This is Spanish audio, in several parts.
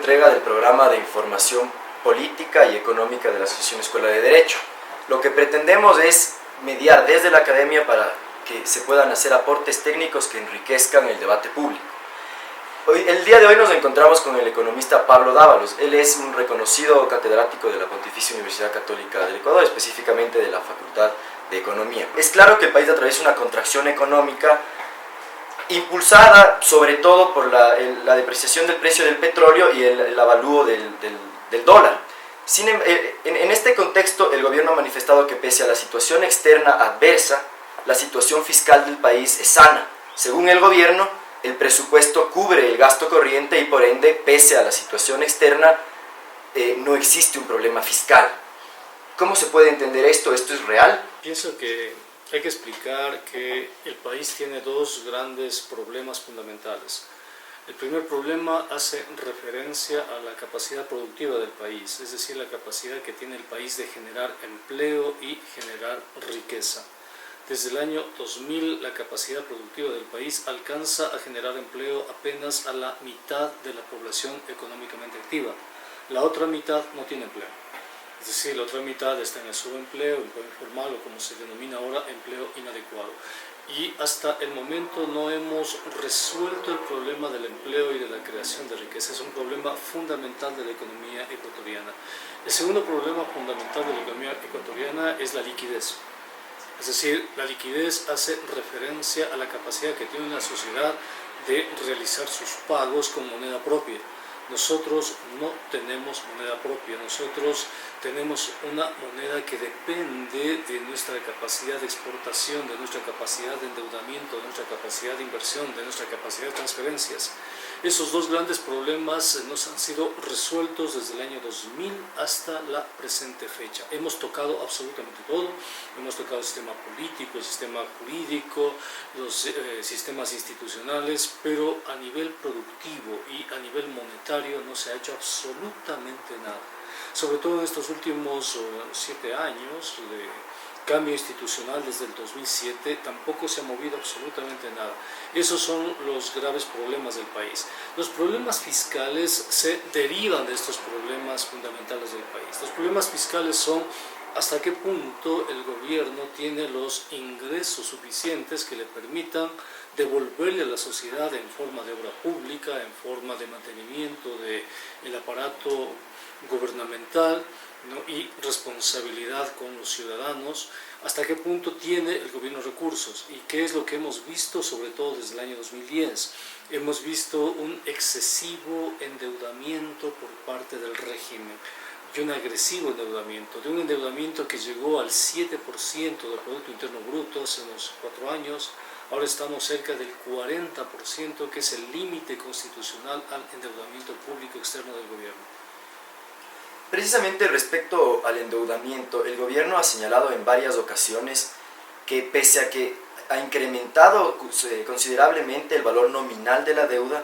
entrega del programa de información política y económica de la Asociación Escuela de Derecho. Lo que pretendemos es mediar desde la academia para que se puedan hacer aportes técnicos que enriquezcan el debate público. El día de hoy nos encontramos con el economista Pablo Dávalos. Él es un reconocido catedrático de la Pontificia Universidad Católica del Ecuador, específicamente de la Facultad de Economía. Es claro que el país atraviesa una contracción económica impulsada sobre todo por la depreciación del precio del petróleo y el avalúo del dólar. En este contexto, el gobierno ha manifestado que pese a la situación externa adversa, la situación fiscal del país es sana. Según el gobierno, el presupuesto cubre el gasto corriente y por ende, pese a la situación externa, no existe un problema fiscal. ¿Cómo se puede entender esto? ¿Esto es real? Pienso que hay que explicar que el país tiene dos grandes problemas fundamentales. El primer problema hace referencia a la capacidad productiva del país, es decir, la capacidad que tiene el país de generar empleo y generar riqueza. Desde el año 2000, la capacidad productiva del país alcanza a generar empleo apenas a la mitad de la población económicamente activa. La otra mitad no tiene empleo. Es decir, la otra mitad está en el subempleo, empleo informal o como se denomina ahora, empleo inadecuado. Y hasta el momento no hemos resuelto el problema del empleo y de la creación de riqueza. Es un problema fundamental de la economía ecuatoriana. El segundo problema fundamental de la economía ecuatoriana es la liquidez. Es decir, la liquidez hace referencia a la capacidad que tiene una sociedad de realizar sus pagos con moneda propia. Nosotros no tenemos moneda propia, nosotros tenemos una moneda que depende de nuestra capacidad de exportación, de nuestra capacidad de endeudamiento, de nuestra capacidad de inversión, de nuestra capacidad de transferencias. Esos dos grandes problemas nos han sido resueltos desde el año 2000 hasta la presente fecha. Hemos tocado absolutamente todo, hemos tocado el sistema político, el sistema jurídico, los sistemas institucionales, pero a nivel productivo y a nivel monetario no se ha hecho absolutamente nada. Sobre todo en estos últimos 7 años de cambio institucional desde el 2007, tampoco se ha movido absolutamente nada. Esos son los graves problemas del país. Los problemas fiscales se derivan de estos problemas fundamentales del país. Los problemas fiscales son hasta qué punto el gobierno tiene los ingresos suficientes que le permitan devolverle a la sociedad en forma de obra pública, en forma de mantenimiento del aparato gubernamental, ¿no? Y responsabilidad con los ciudadanos, hasta qué punto tiene el gobierno recursos y qué es lo que hemos visto sobre todo desde el año 2010. Hemos visto un excesivo endeudamiento por parte del régimen y un agresivo endeudamiento, de un endeudamiento que llegó al 7% del Producto Interno Bruto hace unos 4 años. Ahora estamos cerca del 40%, que es el límite constitucional al endeudamiento público externo del gobierno. Precisamente respecto al endeudamiento, el gobierno ha señalado en varias ocasiones que pese a que ha incrementado considerablemente el valor nominal de la deuda,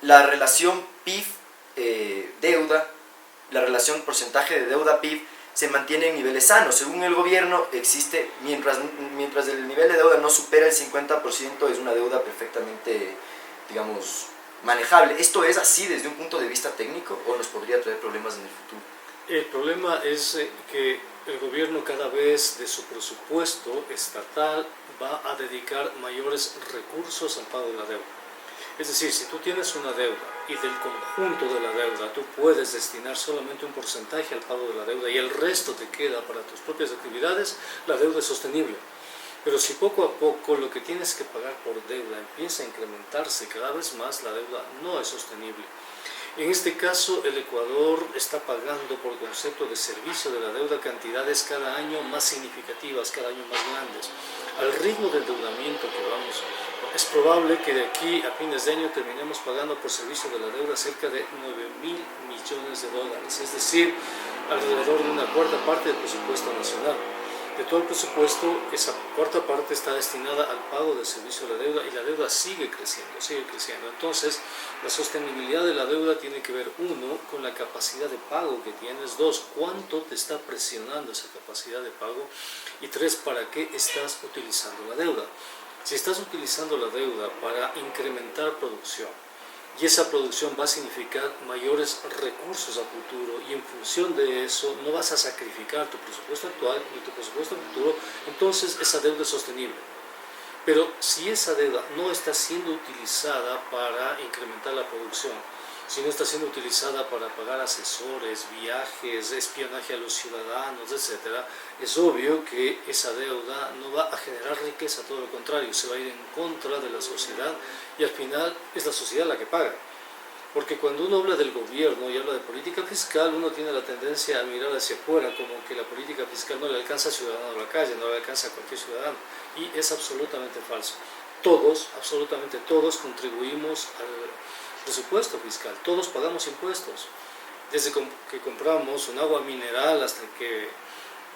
la relación PIB-deuda, la relación porcentaje de deuda-PIB se mantiene en niveles sanos. Según el gobierno, existe, mientras el nivel de deuda no supera el 50%, es una deuda perfectamente, digamos, manejable. ¿Esto es así desde un punto de vista técnico o nos podría traer problemas en el futuro? El problema es que el gobierno cada vez de su presupuesto estatal va a dedicar mayores recursos al pago de la deuda. Es decir, si tú tienes una deuda y del conjunto de la deuda tú puedes destinar solamente un porcentaje al pago de la deuda y el resto te queda para tus propias actividades, la deuda es sostenible. Pero si poco a poco lo que tienes que pagar por deuda empieza a incrementarse cada vez más, la deuda no es sostenible. En este caso, el Ecuador está pagando por concepto de servicio de la deuda cantidades cada año más significativas, cada año más grandes. Al ritmo de endeudamiento que vamos, es probable que de aquí a fines de año terminemos pagando por servicio de la deuda cerca de 9.000 millones de dólares, es decir, alrededor de una cuarta parte del presupuesto nacional. De todo el presupuesto, esa cuarta parte está destinada al pago del servicio de la deuda y la deuda sigue creciendo, sigue creciendo. Entonces, la sostenibilidad de la deuda tiene que ver, 1, con la capacidad de pago que tienes, 2, cuánto te está presionando esa capacidad de pago y 3, para qué estás utilizando la deuda. Si estás utilizando la deuda para incrementar producción, y esa producción va a significar mayores recursos a futuro, y en función de eso no vas a sacrificar tu presupuesto actual ni tu presupuesto futuro, entonces esa deuda es sostenible. Pero si esa deuda no está siendo utilizada para incrementar la producción, si no está siendo utilizada para pagar asesores, viajes, espionaje a los ciudadanos, etc., es obvio que esa deuda no va a generar riqueza, todo lo contrario, se va a ir en contra de la sociedad, y al final es la sociedad la que paga. Porque cuando uno habla del gobierno y habla de política fiscal, uno tiene la tendencia a mirar hacia afuera, como que la política fiscal no le alcanza al ciudadano de la calle, no le alcanza a cualquier ciudadano, y es absolutamente falso. Todos, absolutamente todos, contribuimos al presupuesto fiscal, todos pagamos impuestos, desde que compramos un agua mineral hasta que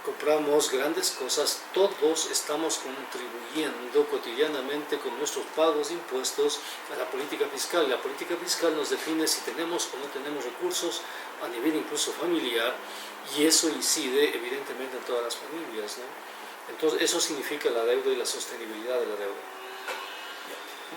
compramos grandes cosas, todos estamos contribuyendo cotidianamente con nuestros pagos de impuestos a la política fiscal. La política fiscal nos define si tenemos o no tenemos recursos a nivel incluso familiar, y eso incide evidentemente en todas las familias, ¿no? Entonces eso significa la deuda y la sostenibilidad de la deuda.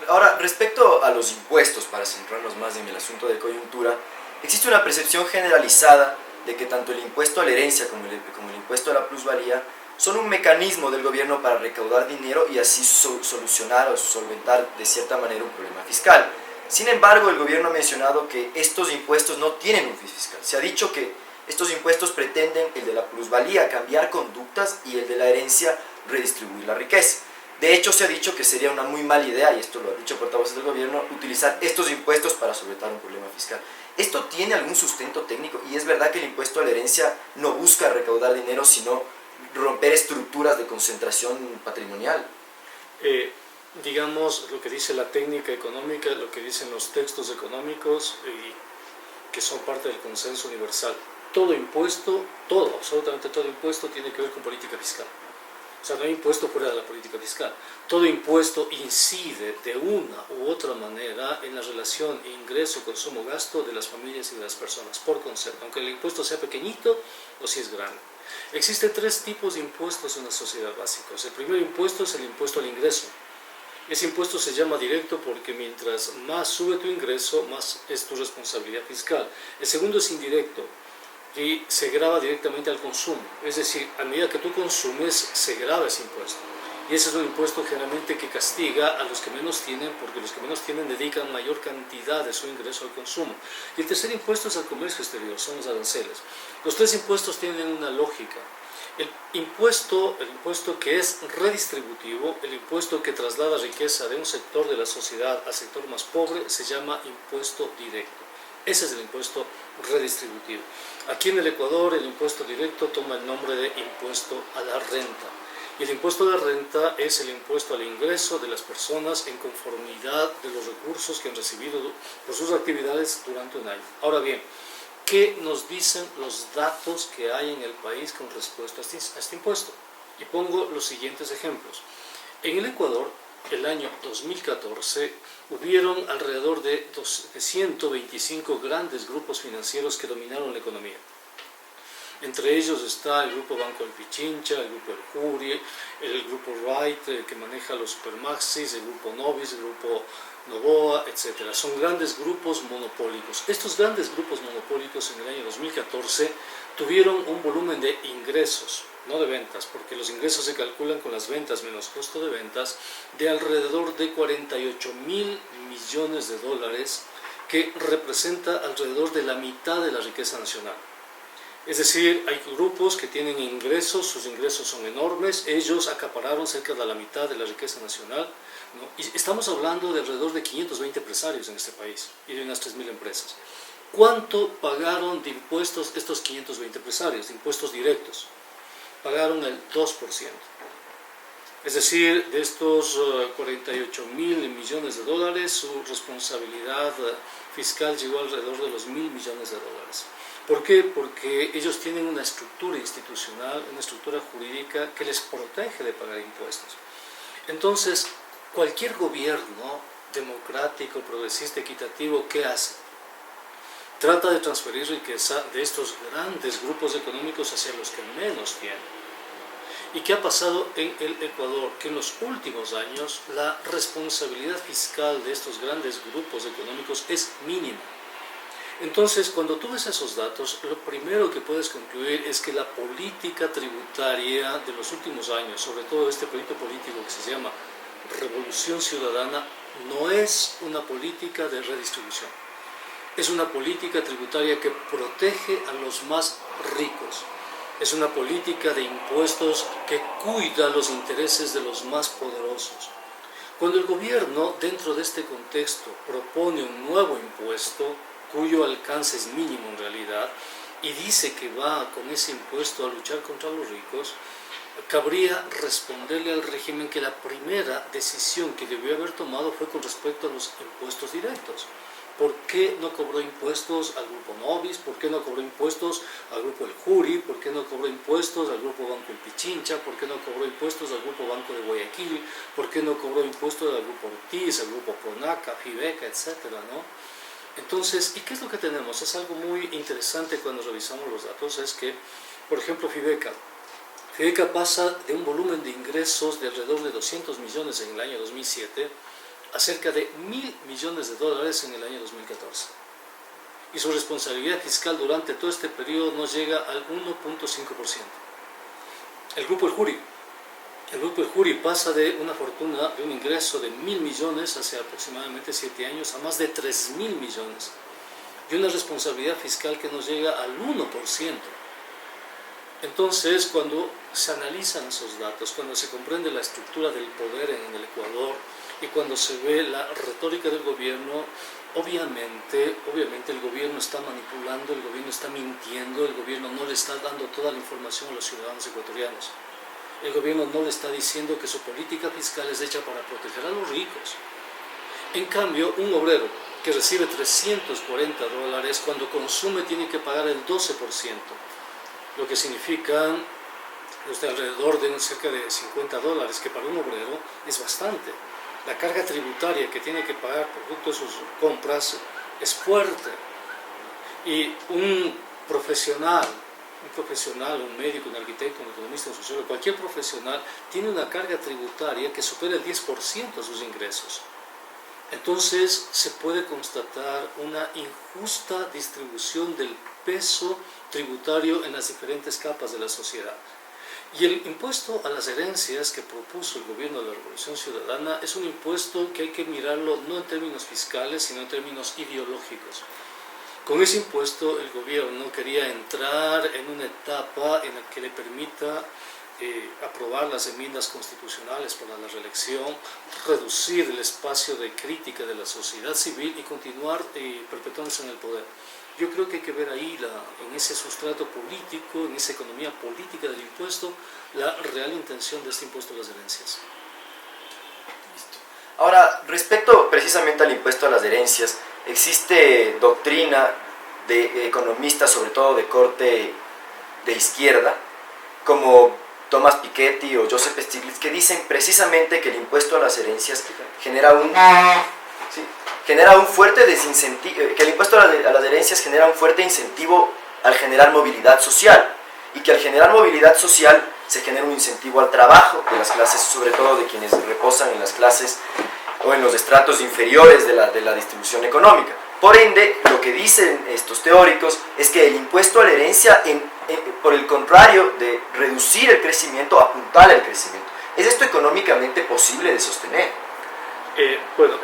Ahora, respecto a los impuestos, para centrarnos más en el asunto de coyuntura, existe una percepción generalizada de que tanto el impuesto a la herencia como el impuesto a la plusvalía son un mecanismo del gobierno para recaudar dinero y así solucionar o solventar de cierta manera un problema fiscal. Sin embargo, el gobierno ha mencionado que estos impuestos no tienen un fin fiscal. Se ha dicho que estos impuestos pretenden, el de la plusvalía, cambiar conductas, y el de la herencia, redistribuir la riqueza. De hecho, se ha dicho que sería una muy mala idea, y esto lo ha dicho portavoces del gobierno, utilizar estos impuestos para solventar un problema fiscal. ¿Esto tiene algún sustento técnico? ¿Y es verdad que el impuesto a la herencia no busca recaudar dinero, sino romper estructuras de concentración patrimonial? Digamos, lo que dice la técnica económica, lo que dicen los textos económicos, que son parte del consenso universal. Todo impuesto, absolutamente todo impuesto tiene que ver con política fiscal. O sea, no hay impuesto fuera de la política fiscal. Todo impuesto incide de una u otra manera en la relación ingreso, consumo, gasto de las familias y de las personas, por concepto, aunque el impuesto sea pequeñito o si es grande. Existen tres tipos de impuestos en la sociedad básicos. El primer impuesto es el impuesto al ingreso. Ese impuesto se llama directo porque mientras más sube tu ingreso, más es tu responsabilidad fiscal. El segundo es indirecto, y se grava directamente al consumo, es decir, a medida que tú consumes se grava ese impuesto, y ese es un impuesto generalmente que castiga a los que menos tienen, porque los que menos tienen dedican mayor cantidad de su ingreso al consumo. Y el tercer impuesto es al comercio exterior, son los aranceles. Los tres impuestos tienen una lógica. El impuesto que es redistributivo, el impuesto que traslada riqueza de un sector de la sociedad al sector más pobre, se llama impuesto directo. Ese es el impuesto redistributivo. Aquí en el Ecuador el impuesto directo toma el nombre de impuesto a la renta. Y el impuesto a la renta es el impuesto al ingreso de las personas en conformidad de los recursos que han recibido por sus actividades durante un año. Ahora bien, ¿qué nos dicen los datos que hay en el país con respecto a este impuesto? Y pongo los siguientes ejemplos. En el Ecuador, el año 2014, hubieron alrededor de 125 grandes grupos financieros que dominaron la economía. Entre ellos está el Grupo Banco del Pichincha, el Grupo El Juri, el Grupo Wright, que maneja los Supermaxis, el Grupo Novis, el Grupo Novoa, etc. Son grandes grupos monopólicos. Estos grandes grupos monopólicos en el año 2014 tuvieron un volumen de ingresos, no de ventas, porque los ingresos se calculan con las ventas menos costo de ventas, de alrededor de 48.000 millones de dólares, que representa alrededor de la mitad de la riqueza nacional. Es decir, hay grupos que tienen ingresos, sus ingresos son enormes, ellos acapararon cerca de la mitad de la riqueza nacional, ¿no? Y estamos hablando de alrededor de 520 empresarios en este país y de unas 3.000 empresas. ¿Cuánto pagaron de impuestos estos 520 empresarios, de impuestos directos? Pagaron el 2%. Es decir, de estos 48.000 millones de dólares, su responsabilidad fiscal llegó alrededor de los 1.000 millones de dólares. ¿Por qué? Porque ellos tienen una estructura institucional, una estructura jurídica que les protege de pagar impuestos. Entonces, cualquier gobierno democrático, progresista, equitativo, ¿qué hace? Trata de transferir riqueza de estos grandes grupos económicos hacia los que menos tienen. ¿Y qué ha pasado en el Ecuador? Que en los últimos años la responsabilidad fiscal de estos grandes grupos económicos es mínima. Entonces, cuando tú ves esos datos, lo primero que puedes concluir es que la política tributaria de los últimos años, sobre todo este proyecto político que se llama Revolución Ciudadana, no es una política de redistribución. Es una política tributaria que protege a los más ricos. Es una política de impuestos que cuida los intereses de los más poderosos. Cuando el gobierno, dentro de este contexto, propone un nuevo impuesto, cuyo alcance es mínimo en realidad, y dice que va con ese impuesto a luchar contra los ricos, cabría responderle al régimen que la primera decisión que debió haber tomado fue con respecto a los impuestos directos. ¿Por qué no cobró impuestos al Grupo Novis? ¿Por qué no cobró impuestos al Grupo El Juri? ¿Por qué no cobró impuestos al Grupo Banco El Pichincha? ¿Por qué no cobró impuestos al Grupo Banco de Guayaquil? ¿Por qué no cobró impuestos al Grupo Ortiz, al Grupo Pronaca, Fibeca, etcétera, ¿no? Entonces, ¿y qué es lo que tenemos? Es algo muy interesante cuando revisamos los datos, es que, por ejemplo, Fibeca pasa de un volumen de ingresos de alrededor de 200 millones en el año 2007 a cerca de 1.000 millones de dólares en el año 2014. Y su responsabilidad fiscal durante todo este periodo no llega al 1.5%. El Grupo El Juri pasa de una fortuna, de un ingreso de 1.000 millones hace aproximadamente 7 años a más de 3.000 millones. Y una responsabilidad fiscal que no llega al 1%. Entonces, cuando se analizan esos datos, cuando se comprende la estructura del poder en el Ecuador y cuando se ve la retórica del gobierno, obviamente el gobierno está manipulando, el gobierno está mintiendo, el gobierno no le está dando toda la información a los ciudadanos ecuatorianos. El gobierno no le está diciendo que su política fiscal es hecha para proteger a los ricos. En cambio, un obrero que recibe 340 dólares, cuando consume tiene que pagar el 12%, lo que significa alrededor de cerca de 50 dólares, que para un obrero es bastante. La carga tributaria que tiene que pagar producto de sus compras es fuerte. Y un profesional, un médico, un arquitecto, un economista, un sociólogo, cualquier profesional tiene una carga tributaria que supera el 10% de sus ingresos. Entonces se puede constatar una injusta distribución del peso tributario en las diferentes capas de la sociedad. Y el impuesto a las herencias que propuso el gobierno de la Revolución Ciudadana es un impuesto que hay que mirarlo no en términos fiscales, sino en términos ideológicos. Con ese impuesto el gobierno quería entrar en una etapa en la que le permita aprobar las enmiendas constitucionales para la reelección, reducir el espacio de crítica de la sociedad civil y continuar perpetuándose en el poder. Yo creo que hay que ver ahí, en ese sustrato político, en esa economía política del impuesto, la real intención de este impuesto a las herencias. Ahora, respecto precisamente al impuesto a las herencias, existe doctrina de economistas, sobre todo de corte de izquierda, como Thomas Piketty o Joseph Stiglitz, que dicen precisamente que el impuesto a las herencias genera un fuerte desincentivo, que el impuesto a las herencias genera un fuerte incentivo al generar movilidad social, y que al generar movilidad social se genera un incentivo al trabajo de las clases, sobre todo de quienes reposan en las clases o en los estratos inferiores de la distribución económica. Por ende, lo que dicen estos teóricos es que el impuesto a la herencia, por el contrario de reducir el crecimiento, apuntala el crecimiento. ¿Es esto económicamente posible de sostener? Bueno,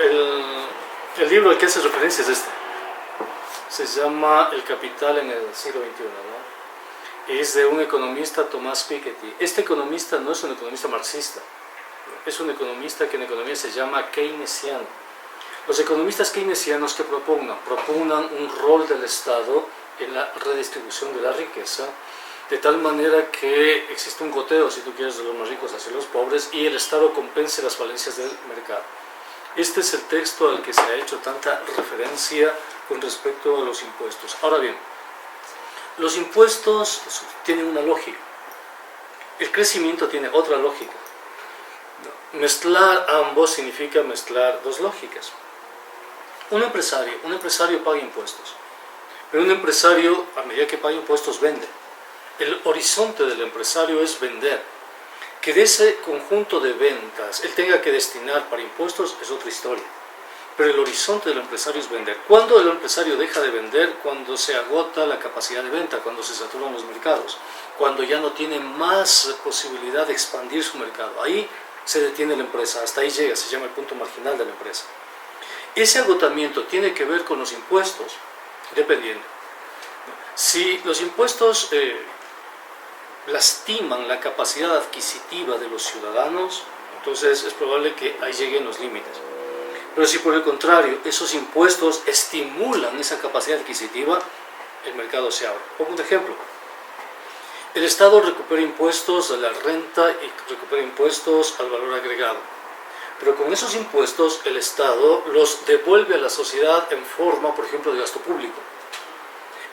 el libro al que hace referencia es este. Se llama El Capital en el siglo XXI, ¿no? Es de un economista, Thomas Piketty. Este economista no es un economista marxista, es un economista que en economía se llama keynesiano. Los economistas keynesianos que propugnan un rol del Estado en la redistribución de la riqueza, de tal manera que existe un goteo, si tú quieres, de los más ricos hacia los pobres, y el Estado compense las falencias del mercado. Este es el texto al que se ha hecho tanta referencia con respecto a los impuestos. Ahora bien, los impuestos tienen una lógica. El crecimiento tiene otra lógica. Mezclar ambos significa mezclar dos lógicas. Un empresario paga impuestos, pero un empresario, a medida que paga impuestos, vende. El horizonte del empresario es vender. Que de ese conjunto de ventas él tenga que destinar para impuestos es otra historia. Pero el horizonte del empresario es vender. ¿Cuándo el empresario deja de vender? Cuando se agota la capacidad de venta, cuando se saturan los mercados, cuando ya no tiene más posibilidad de expandir su mercado. Ahí se detiene la empresa, hasta ahí llega, se llama el punto marginal de la empresa. Ese agotamiento tiene que ver con los impuestos, dependiendo. Si los impuestos lastiman la capacidad adquisitiva de los ciudadanos, entonces es probable que ahí lleguen los límites. Pero si por el contrario esos impuestos estimulan esa capacidad adquisitiva, el mercado se abre. Pongo un ejemplo. El Estado recupera impuestos a la renta y recupera impuestos al valor agregado. Pero con esos impuestos el Estado los devuelve a la sociedad en forma, por ejemplo, de gasto público.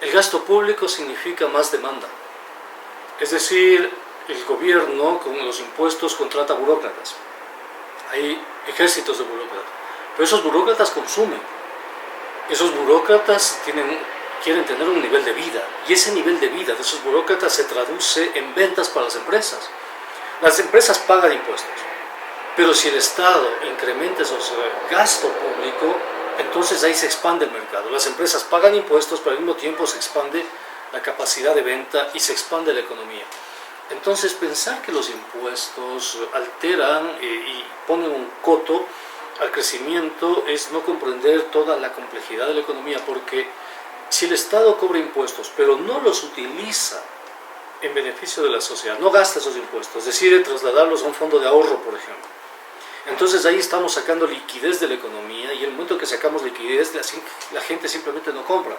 El gasto público significa más demanda. Es decir, el gobierno con los impuestos contrata burócratas. Hay ejércitos de burócratas. Pero esos burócratas consumen. Esos burócratas quieren tener un nivel de vida. Y ese nivel de vida de esos burócratas se traduce en ventas para las empresas. Las empresas pagan impuestos. Pero si el Estado incrementa esos gasto público, entonces ahí se expande el mercado. Las empresas pagan impuestos, pero al mismo tiempo se expande la capacidad de venta y se expande la economía. Entonces pensar que los impuestos alteran y ponen un coto al crecimiento es no comprender toda la complejidad de la economía, porque si el Estado cobra impuestos pero no los utiliza en beneficio de la sociedad, no gasta esos impuestos, decide trasladarlos a un fondo de ahorro, por ejemplo, entonces ahí estamos sacando liquidez de la economía, y en el momento que sacamos liquidez la gente simplemente no compra,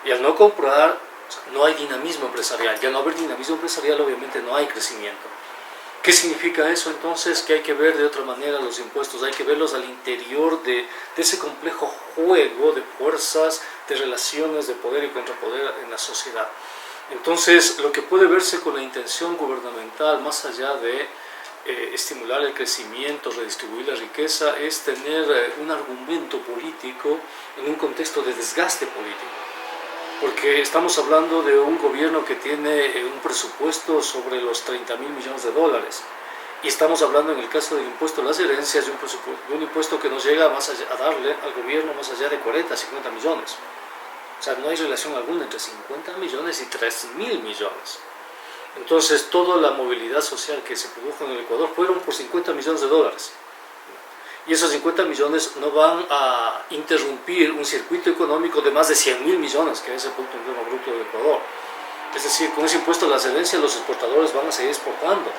y al no comprar no hay dinamismo empresarial. Y al no haber dinamismo empresarial obviamente no hay crecimiento. ¿Qué significa eso entonces? Que hay que ver de otra manera los impuestos, hay que verlos al interior de ese complejo juego de fuerzas, de relaciones de poder y contrapoder en la sociedad. Entonces lo que puede verse con la intención gubernamental, más allá de estimular el crecimiento, redistribuir la riqueza, es tener un argumento político en un contexto de desgaste político. Porque estamos hablando de un gobierno que tiene un presupuesto sobre los 30.000 millones de dólares. Y estamos hablando, en el caso del impuesto a las herencias, de un impuesto que nos llega a darle al gobierno más allá de 40, 50 millones. O sea, no hay relación alguna entre 50 millones y 3.000 millones. Entonces, toda la movilidad social que se produjo en el Ecuador fueron por 50 millones de dólares. Y esos 50 millones no van a interrumpir un circuito económico de más de 100.000 millones, que es el Producto Interno Bruto del Ecuador. Es decir, con ese impuesto a las herencias los exportadores van a seguir exportando,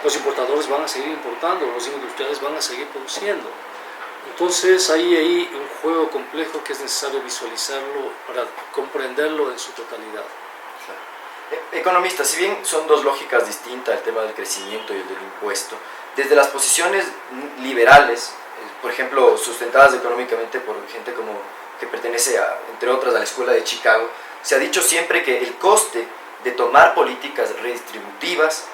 los importadores van a seguir importando, los industriales van a seguir produciendo. Entonces hay un juego complejo que es necesario visualizarlo para comprenderlo en su totalidad. Economista, si bien son dos lógicas distintas, el tema del crecimiento y el del impuesto, desde las posiciones liberales, por ejemplo, sustentadas económicamente por gente que pertenece, entre otras, a la Escuela de Chicago, se ha dicho siempre que el coste de tomar políticas redistributivas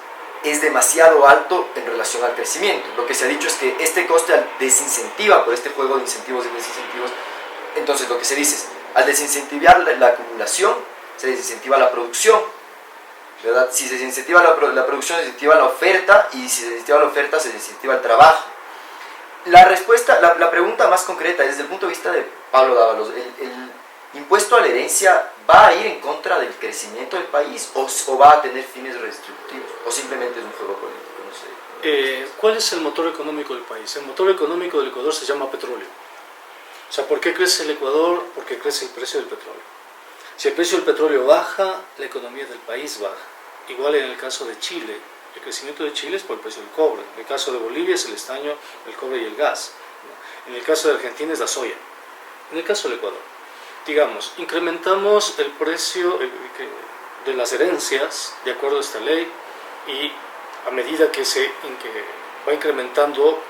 es demasiado alto en relación al crecimiento. Lo que se ha dicho es que este coste desincentiva, por este juego de incentivos y desincentivos, entonces lo que se dice es, al desincentivar la acumulación, se desincentiva la producción, ¿verdad? Si se desincentiva la producción, se desincentiva la oferta, y si se desincentiva la oferta, se desincentiva el trabajo. La respuesta, la pregunta más concreta, desde el punto de vista de Pablo Dávalos, ¿el impuesto a la herencia va a ir en contra del crecimiento del país o va a tener fines redistributivos? ¿O simplemente es un juego político? No sé. ¿Cuál es el motor económico del país? El motor económico del Ecuador se llama petróleo. O sea, ¿por qué crece el Ecuador? Porque crece el precio del petróleo. Si el precio del petróleo baja, la economía del país baja. Igual en el caso de Chile, el crecimiento de Chile es por el precio del cobre. En el caso de Bolivia es el estaño, el cobre y el gas. En el caso de Argentina es la soya. En el caso del Ecuador, digamos, incrementamos el precio de las herencias de acuerdo a esta ley, y a medida que va incrementando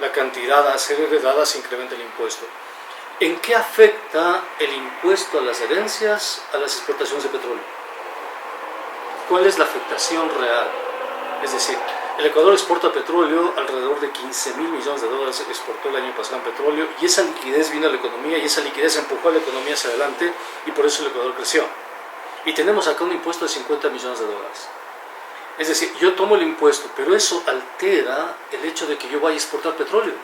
la cantidad a ser heredada, se incrementa el impuesto. ¿En qué afecta el impuesto a las herencias a las exportaciones de petróleo? ¿Cuál es la afectación real? Es decir, el Ecuador exporta petróleo, alrededor de 15.000 millones de dólares exportó el año pasado en petróleo, y esa liquidez vino a la economía, y esa liquidez empujó a la economía hacia adelante, y por eso el Ecuador creció. Y tenemos acá un impuesto de 50 millones de dólares. Es decir, yo tomo el impuesto, pero eso altera el hecho de que yo vaya a exportar petróleo.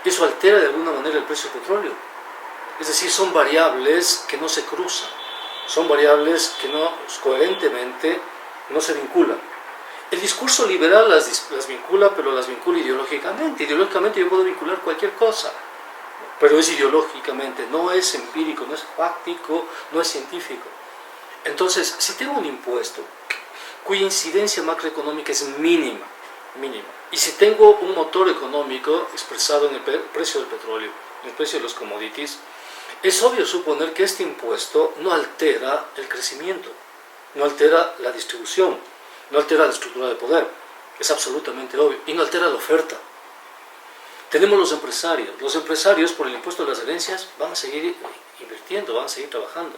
Eso altera de alguna manera el precio del petróleo. Es decir, son variables que no se cruzan, son variables que no coherentemente no se vinculan. El discurso liberal las vincula, pero las vincula ideológicamente. Ideológicamente yo puedo vincular cualquier cosa, pero es ideológicamente, no es empírico, no es fáctico, no es científico. Entonces, si tengo un impuesto cuya incidencia macroeconómica es mínima, y si tengo un motor económico expresado en el precio del petróleo, en el precio de los commodities, es obvio suponer que este impuesto no altera el crecimiento, no altera la distribución, no altera la estructura de poder, es absolutamente obvio, y no altera la oferta. Tenemos los empresarios por el impuesto de las herencias van a seguir invirtiendo, van a seguir trabajando.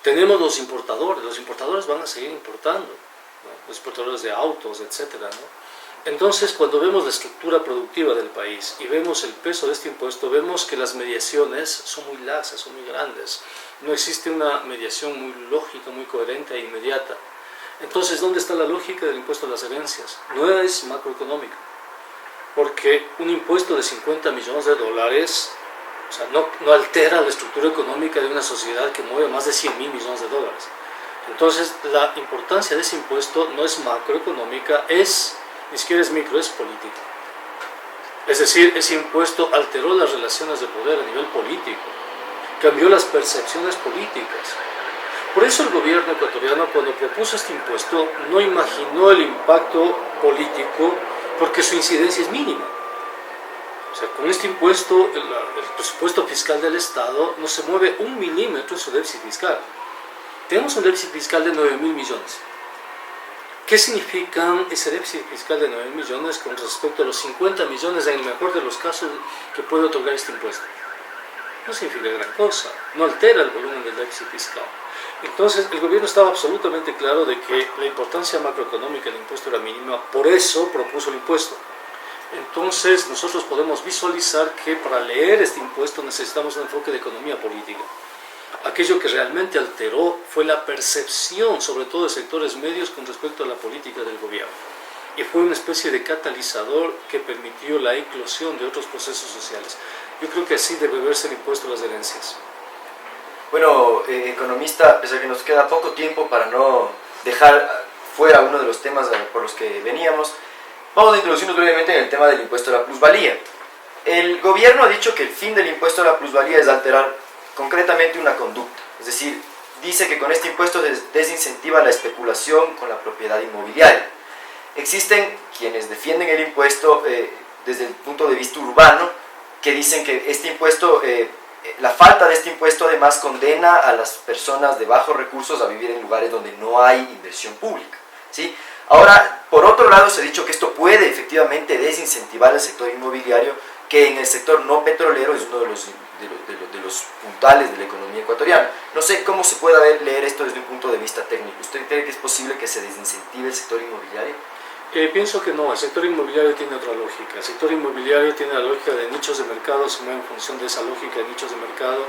Tenemos los importadores van a seguir importando, ¿no? Los importadores de autos, etcétera, ¿no? Entonces, cuando vemos la estructura productiva del país y vemos el peso de este impuesto, vemos que las mediaciones son muy laxas, son muy grandes. No existe una mediación muy lógica, muy coherente e inmediata. Entonces, ¿dónde está la lógica del impuesto a las herencias? No es macroeconómico, porque un impuesto de 50 millones de dólares, o sea, no altera la estructura económica de una sociedad que mueve más de 100 mil millones de dólares. Entonces, la importancia de ese impuesto no es macroeconómica, ni siquiera es micro, es política. Es decir, ese impuesto alteró las relaciones de poder a nivel político, cambió las percepciones políticas. Por eso el gobierno ecuatoriano, cuando propuso este impuesto, no imaginó el impacto político, porque su incidencia es mínima. O sea, con este impuesto, el presupuesto fiscal del Estado no se mueve 1 milímetro en su déficit fiscal. Tenemos un déficit fiscal de 9 mil millones. ¿Qué significa ese déficit fiscal de 9 millones con respecto a los 50 millones, en el mejor de los casos, que puede otorgar este impuesto? No significa gran cosa, no altera el volumen del déficit fiscal. Entonces, el gobierno estaba absolutamente claro de que la importancia macroeconómica del impuesto era mínima, por eso propuso el impuesto. Entonces, nosotros podemos visualizar que para leer este impuesto necesitamos un enfoque de economía política. Aquello que realmente alteró fue la percepción, sobre todo de sectores medios, con respecto a la política del gobierno. Y fue una especie de catalizador que permitió la eclosión de otros procesos sociales. Yo creo que así debe verse el impuesto a las herencias. Bueno, economista, a pesar que nos queda poco tiempo para no dejar fuera uno de los temas por los que veníamos, vamos a introducirnos brevemente en el tema del impuesto a la plusvalía. El gobierno ha dicho que el fin del impuesto a la plusvalía es alterar concretamente una conducta, es decir, dice que con este impuesto desincentiva la especulación con la propiedad inmobiliaria. Existen quienes defienden el impuesto desde el punto de vista urbano, que dicen que este impuesto, la falta de este impuesto además condena a las personas de bajos recursos a vivir en lugares donde no hay inversión pública, ¿sí? Ahora, por otro lado, se ha dicho que esto puede efectivamente desincentivar el sector inmobiliario, que en el sector no petrolero es uno de los puntales de la economía ecuatoriana. No sé cómo se puede leer esto desde un punto de vista técnico. ¿Usted cree que es posible que se desincentive el sector inmobiliario? Pienso que no, el sector inmobiliario tiene otra lógica. El sector inmobiliario tiene la lógica de nichos de mercado, se mueve en función de esa lógica de nichos de mercado.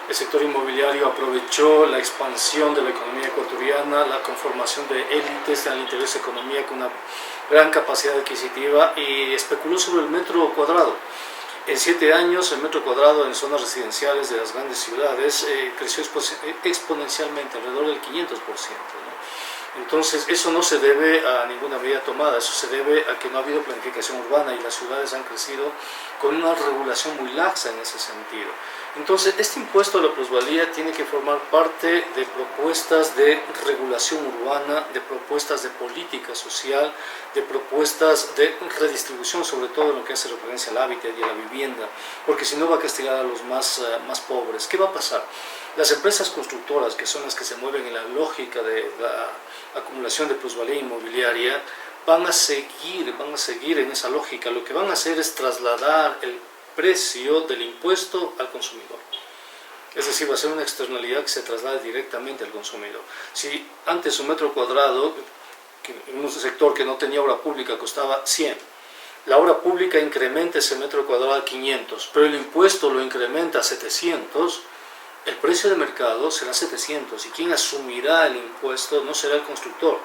El sector inmobiliario aprovechó la expansión de la economía ecuatoriana, la conformación de élites al interior de esa economía con una gran capacidad adquisitiva y especuló sobre el metro cuadrado. En 7 años, el metro cuadrado en zonas residenciales de las grandes ciudades creció exponencialmente, alrededor del 500%, ¿no? Entonces, eso no se debe a ninguna medida tomada, eso se debe a que no ha habido planificación urbana y las ciudades han crecido con una regulación muy laxa en ese sentido. Entonces, este impuesto a la plusvalía tiene que formar parte de propuestas de regulación urbana, de propuestas de política social, de propuestas de redistribución, sobre todo en lo que hace referencia al hábitat y a la vivienda, porque si no va a castigar a los más pobres. ¿Qué va a pasar? Las empresas constructoras, que son las que se mueven en la lógica de la acumulación de plusvalía inmobiliaria, van a seguir en esa lógica. Lo que van a hacer es trasladar el precio del impuesto al consumidor. Es decir, va a ser una externalidad que se traslade directamente al consumidor. Si antes un metro cuadrado, en un sector que no tenía obra pública, costaba 100, la obra pública incrementa ese metro cuadrado a 500, pero el impuesto lo incrementa a 700, el precio de mercado será 700 y quien asumirá el impuesto no será el constructor,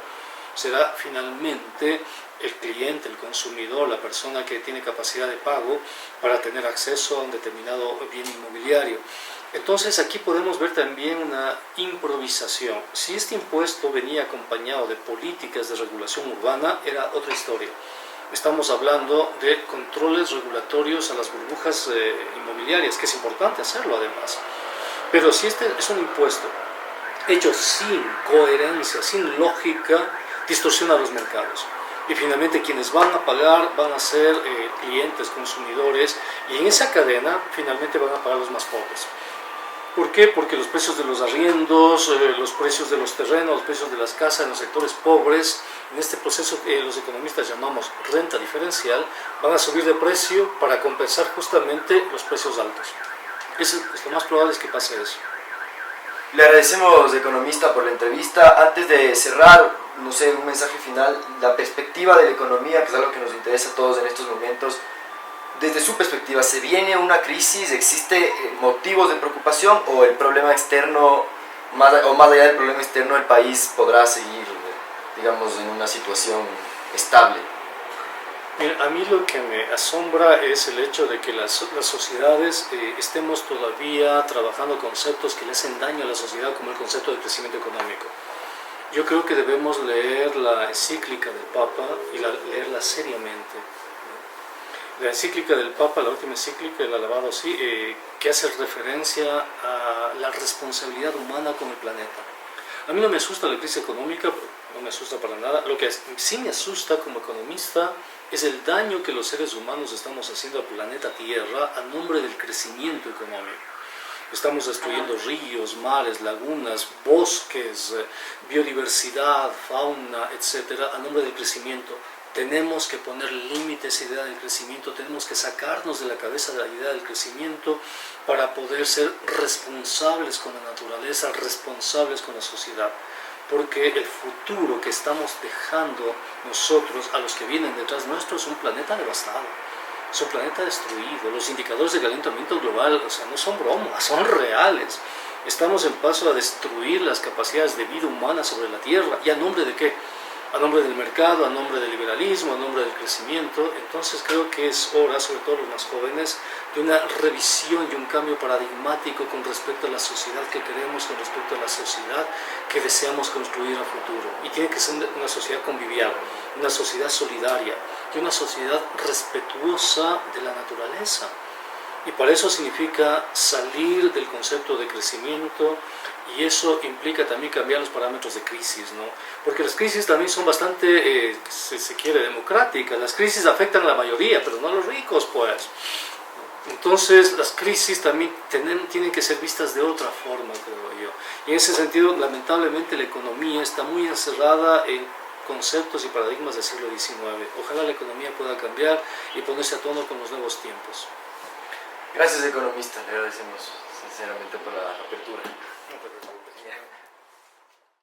será finalmente el cliente, el consumidor, la persona que tiene capacidad de pago para tener acceso a un determinado bien inmobiliario. Entonces aquí podemos ver también una improvisación. Si este impuesto venía acompañado de políticas de regulación urbana, era otra historia. Estamos hablando de controles regulatorios a las burbujas inmobiliarias, que es importante hacerlo además. Pero si este es un impuesto hecho sin coherencia, sin lógica, distorsiona los mercados. Y finalmente quienes van a pagar van a ser clientes, consumidores, y en esa cadena finalmente van a pagar los más pobres. ¿Por qué? Porque los precios de los arriendos, los precios de los terrenos, los precios de las casas en los sectores pobres, en este proceso que los economistas llamamos renta diferencial, van a subir de precio para compensar justamente los precios altos. Lo más probable es que pase eso. Le agradecemos, economista, por la entrevista. Antes de cerrar, no sé, un mensaje final, la perspectiva de la economía, que es algo que nos interesa a todos en estos momentos. Desde su perspectiva, ¿se viene una crisis? ¿Existe motivos de preocupación o el problema externo, más allá del problema externo, el país podrá seguir, digamos, en una situación estable? Mira, a mí lo que me asombra es el hecho de que las sociedades estemos todavía trabajando conceptos que le hacen daño a la sociedad, como el concepto de crecimiento económico. Yo creo que debemos leer la encíclica del Papa y leerla seriamente. La encíclica del Papa, la última encíclica, el Alabado sí, que hace referencia a la responsabilidad humana con el planeta. A mí no me asusta la crisis económica, no me asusta para nada. Lo que sí me asusta como economista es el daño que los seres humanos estamos haciendo al planeta Tierra a nombre del crecimiento económico. Estamos destruyendo ríos, mares, lagunas, bosques, biodiversidad, fauna, etcétera, a nombre del crecimiento. Tenemos que poner límites a esa idea del crecimiento, tenemos que sacarnos de la cabeza la idea del crecimiento para poder ser responsables con la naturaleza, responsables con la sociedad. Porque el futuro que estamos dejando nosotros a los que vienen detrás nuestro es un planeta devastado, es un planeta destruido. Los indicadores de calentamiento global, o sea, no son bromas, son reales. Estamos en paso a destruir las capacidades de vida humana sobre la Tierra. ¿Y a nombre de qué? A nombre del mercado, a nombre del liberalismo, a nombre del crecimiento. Entonces creo que es hora, sobre todo los más jóvenes, de una revisión y un cambio paradigmático con respecto a la sociedad que queremos, con respecto a la sociedad que deseamos construir a futuro. Y tiene que ser una sociedad convivial, una sociedad solidaria y una sociedad respetuosa de la naturaleza. Y para eso significa salir del concepto de crecimiento, y eso implica también cambiar los parámetros de crisis, ¿no? Porque las crisis también son bastante, si se quiere, democráticas. Las crisis afectan a la mayoría, pero no a los ricos, pues. Entonces, las crisis también tienen que ser vistas de otra forma, creo yo. Y en ese sentido, lamentablemente, la economía está muy encerrada en conceptos y paradigmas del siglo XIX. Ojalá la economía pueda cambiar y ponerse a tono con los nuevos tiempos. Gracias, economista. Le agradecemos sinceramente por la apertura.